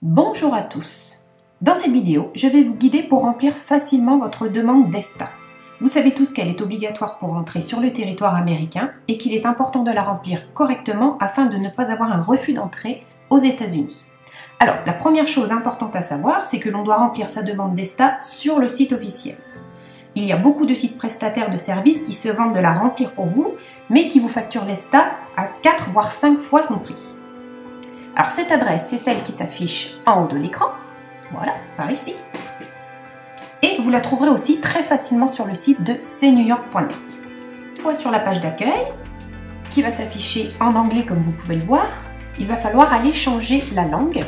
Bonjour à tous. Dans cette vidéo, je vais vous guider pour remplir facilement votre demande d'ESTA. Vous savez tous qu'elle est obligatoire pour entrer sur le territoire américain et qu'il est important de la remplir correctement afin de ne pas avoir un refus d'entrée aux États-Unis. Alors, la première chose importante à savoir, c'est que l'on doit remplir sa demande d'ESTA sur le site officiel. Il y a beaucoup de sites prestataires de services qui se vantent de la remplir pour vous, mais qui vous facturent l'ESTA à 4 voire 5 fois son prix. Alors cette adresse, c'est celle qui s'affiche en haut de l'écran, voilà, par ici. Et vous la trouverez aussi très facilement sur le site de cnewyork.net. Une fois sur la page d'accueil, qui va s'afficher en anglais comme vous pouvez le voir, il va falloir aller changer la langue.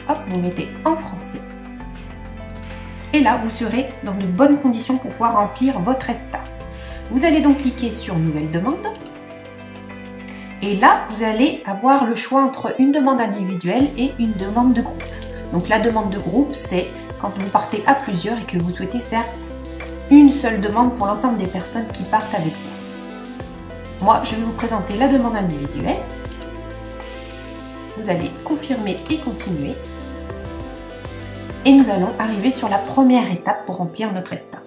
Hop, vous mettez en français. Et là, vous serez dans de bonnes conditions pour pouvoir remplir votre ESTA. Vous allez donc cliquer sur Nouvelle demande. Et là, vous allez avoir le choix entre une demande individuelle et une demande de groupe. Donc la demande de groupe, c'est quand vous partez à plusieurs et que vous souhaitez faire une seule demande pour l'ensemble des personnes qui partent avec vous. Moi, je vais vous présenter la demande individuelle. Vous allez confirmer et continuer. Et nous allons arriver sur la première étape pour remplir notre ESTA.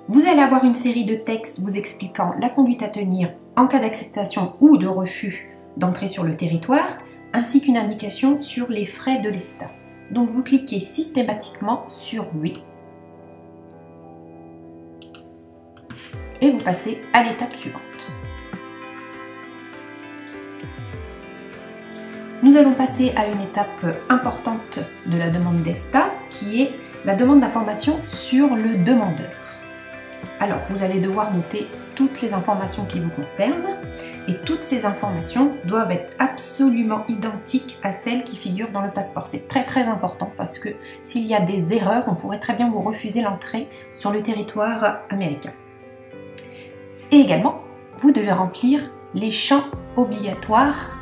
Vous allez avoir une série de textes vous expliquant la conduite à tenir en cas d'acceptation ou de refus d'entrer sur le territoire, ainsi qu'une indication sur les frais de l'ESTA. Donc vous cliquez systématiquement sur oui et vous passez à l'étape suivante. Nous allons passer à une étape importante de la demande d'ESTA qui est la demande d'information sur le demandeur. Alors, vous allez devoir noter toutes les informations qui vous concernent et toutes ces informations doivent être absolument identiques à celles qui figurent dans le passeport. C'est très très important parce que s'il y a des erreurs, on pourrait très bien vous refuser l'entrée sur le territoire américain. Et également, vous devez remplir les champs obligatoires,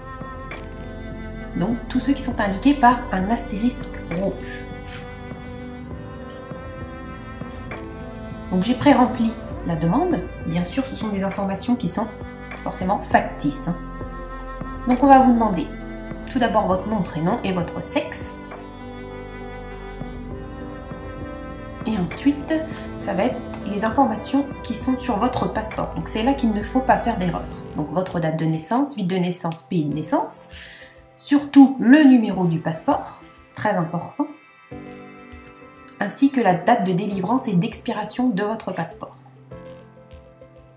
donc tous ceux qui sont indiqués par un astérisque rouge. Donc j'ai pré-rempli la demande. Bien sûr, ce sont des informations qui sont forcément factices. Donc on va vous demander tout d'abord votre nom, prénom et votre sexe. Et ensuite, ça va être les informations qui sont sur votre passeport. Donc c'est là qu'il ne faut pas faire d'erreur. Donc votre date de naissance, ville de naissance, pays de naissance. Surtout le numéro du passeport, très important. Ainsi que la date de délivrance et d'expiration de votre passeport.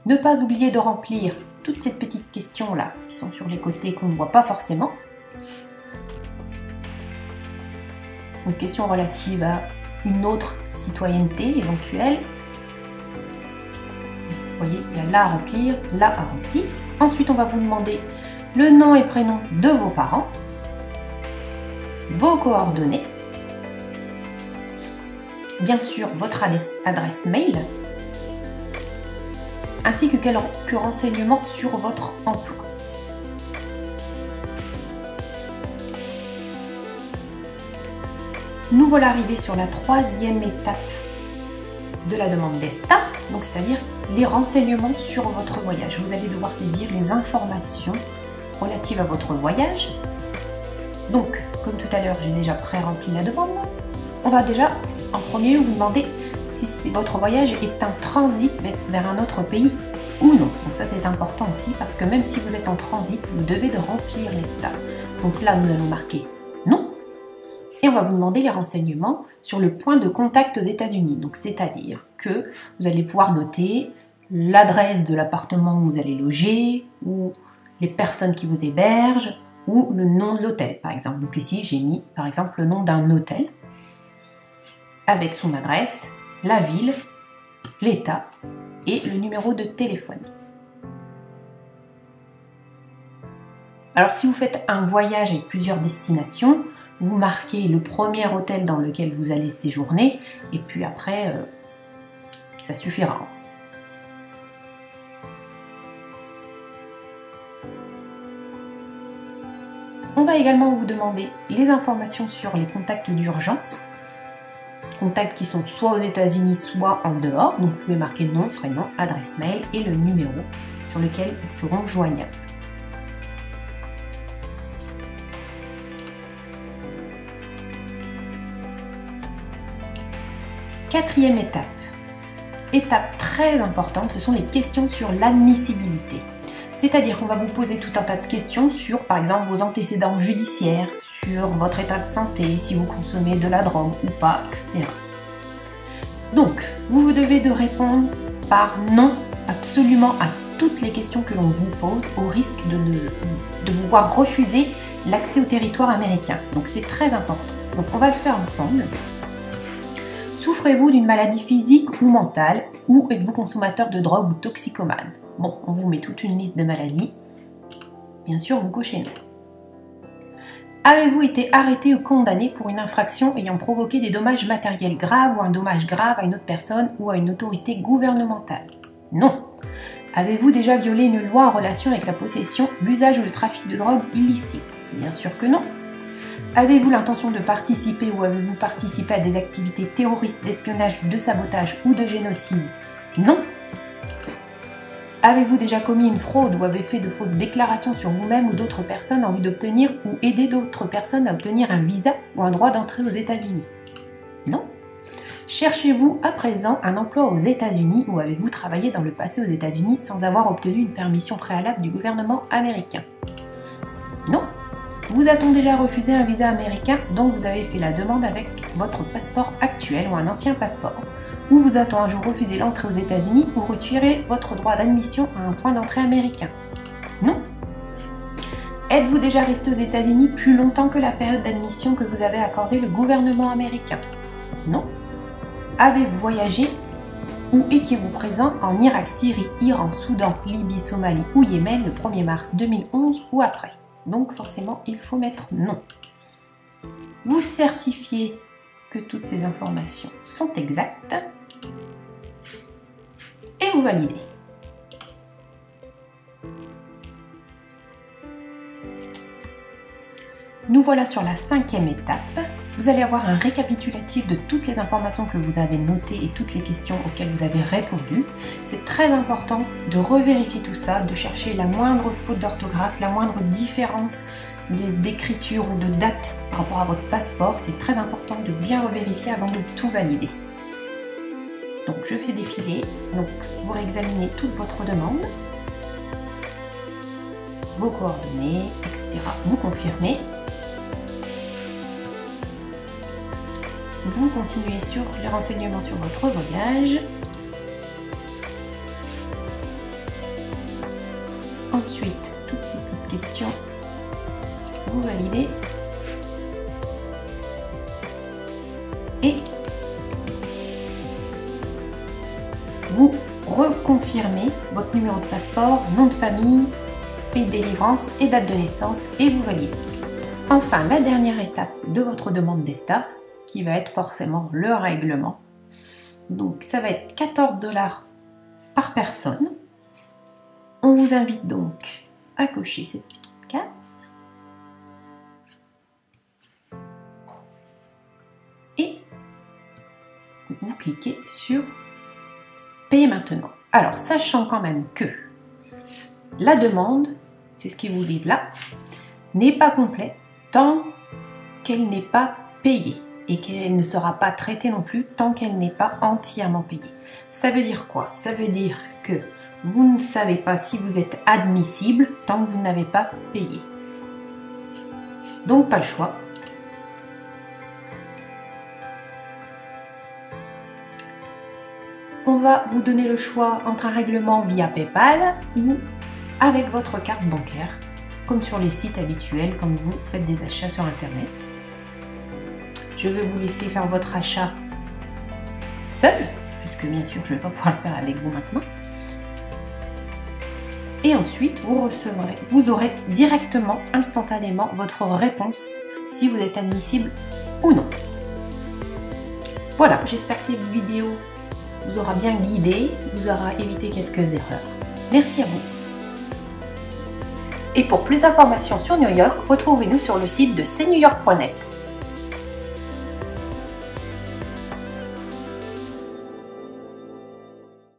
Ne pas oublier de remplir toutes ces petites questions-là qui sont sur les côtés qu'on ne voit pas forcément. Une question relative à une autre citoyenneté éventuelle. Vous voyez, il y a là à remplir, là à remplir. Ensuite, on va vous demander le nom et prénom de vos parents, vos coordonnées, bien sûr votre adresse mail, ainsi que quelques renseignements sur votre emploi. Nous voilà arrivés sur la troisième étape de la demande d'ESTA, donc c'est-à-dire les renseignements sur votre voyage. Vous allez devoir saisir les informations relatives à votre voyage. Donc, comme tout à l'heure, j'ai déjà pré-rempli la demande. On va déjà en premier lieu vous demander si votre voyage est un transit vers un autre pays ou non. Donc ça c'est important aussi parce que même si vous êtes en transit, vous devez de remplir l'ESTA. Donc là nous allons marquer non et on va vous demander les renseignements sur le point de contact aux États-Unis. Donc c'est-à-dire que vous allez pouvoir noter l'adresse de l'appartement où vous allez loger ou les personnes qui vous hébergent ou le nom de l'hôtel par exemple. Donc ici j'ai mis par exemple le nom d'un hôtel avec son adresse, la ville, l'État et le numéro de téléphone. Alors si vous faites un voyage avec plusieurs destinations, vous marquez le premier hôtel dans lequel vous allez séjourner et puis après, ça suffira. On va également vous demander les informations sur les contacts d'urgence. Contacts qui sont soit aux États-Unis, soit en dehors. Donc vous pouvez marquer nom, prénom, adresse mail et le numéro sur lequel ils seront joignables. 4e étape. Étape très importante, ce sont les questions sur l'admissibilité. C'est-à-dire qu'on va vous poser tout un tas de questions sur, par exemple, vos antécédents judiciaires, sur votre état de santé, si vous consommez de la drogue ou pas, etc. Donc, vous devez de répondre par non absolument à toutes les questions que l'on vous pose, au risque de vous voir refuser l'accès au territoire américain. Donc, c'est très important. Donc, on va le faire ensemble. Souffrez-vous d'une maladie physique ou mentale, ou êtes-vous consommateur de drogue ou toxicomane? Bon, on vous met toute une liste de maladies. Bien sûr, vous cochez non. Avez-vous été arrêté ou condamné pour une infraction ayant provoqué des dommages matériels graves ou un dommage grave à une autre personne ou à une autorité gouvernementale? Non. Avez-vous déjà violé une loi en relation avec la possession, l'usage ou le trafic de drogue illicite? Bien sûr que non. Avez-vous l'intention de participer ou avez-vous participé à des activités terroristes, d'espionnage, de sabotage ou de génocide? Non. Avez-vous déjà commis une fraude ou avez fait de fausses déclarations sur vous-même ou d'autres personnes en vue d'obtenir ou aider d'autres personnes à obtenir un visa ou un droit d'entrée aux États-Unis? Non. Cherchez-vous à présent un emploi aux États-Unis ou avez-vous travaillé dans le passé aux États-Unis sans avoir obtenu une permission préalable du gouvernement américain? Non. Vous a-t-on déjà refusé un visa américain dont vous avez fait la demande avec votre passeport actuel ou un ancien passeport? Ou vous a-t-on un jour refusé l'entrée aux États-Unis ou retiré votre droit d'admission à un point d'entrée américain? Non. Êtes-vous déjà resté aux États-Unis plus longtemps que la période d'admission que vous avez accordé le gouvernement américain? Non. Avez-vous voyagé ou étiez-vous présent en Irak, Syrie, Iran, Soudan, Libye, Somalie ou Yémen le 1er mars 2011 ou après? Donc forcément, il faut mettre non. Vous certifiez que toutes ces informations sont exactes et vous validez. Nous voilà sur la 5e étape. Vous allez avoir un récapitulatif de toutes les informations que vous avez notées et toutes les questions auxquelles vous avez répondu. C'est très important de revérifier tout ça, de chercher la moindre faute d'orthographe, la moindre différence d'écriture ou de date par rapport à votre passeport. C'est très important de bien revérifier avant de tout valider. Donc je fais défiler, donc vous réexaminez toute votre demande, vos coordonnées, etc. Vous confirmez. Vous continuez sur les renseignements sur votre voyage. Ensuite, toutes ces petites questions, vous validez. Et vous reconfirmez votre numéro de passeport, nom de famille, pays de délivrance et date de naissance et vous validez. Enfin, la dernière étape de votre demande d'ESTA, qui va être forcément le règlement. Donc ça va être 14 $ par personne. On vous invite donc à cocher cette petite case. Et vous cliquez sur payer maintenant. Alors sachant quand même que la demande, c'est ce qu'ils vous disent là, n'est pas complète tant qu'elle n'est pas payée. Et qu'elle ne sera pas traitée non plus tant qu'elle n'est pas entièrement payée. Ça veut dire quoi? Ça veut dire que vous ne savez pas si vous êtes admissible tant que vous n'avez pas payé. Donc pas le choix. On va vous donner le choix entre un règlement via PayPal ou avec votre carte bancaire, comme sur les sites habituels, comme vous faites des achats sur Internet. Je vais vous laisser faire votre achat seul, puisque bien sûr je ne vais pas pouvoir le faire avec vous maintenant. Et ensuite, vous aurez directement, instantanément, votre réponse si vous êtes admissible ou non. Voilà, j'espère que cette vidéo vous aura bien guidé, vous aura évité quelques erreurs. Merci à vous. Et pour plus d'informations sur New York, retrouvez-nous sur le site de cnewyork.net.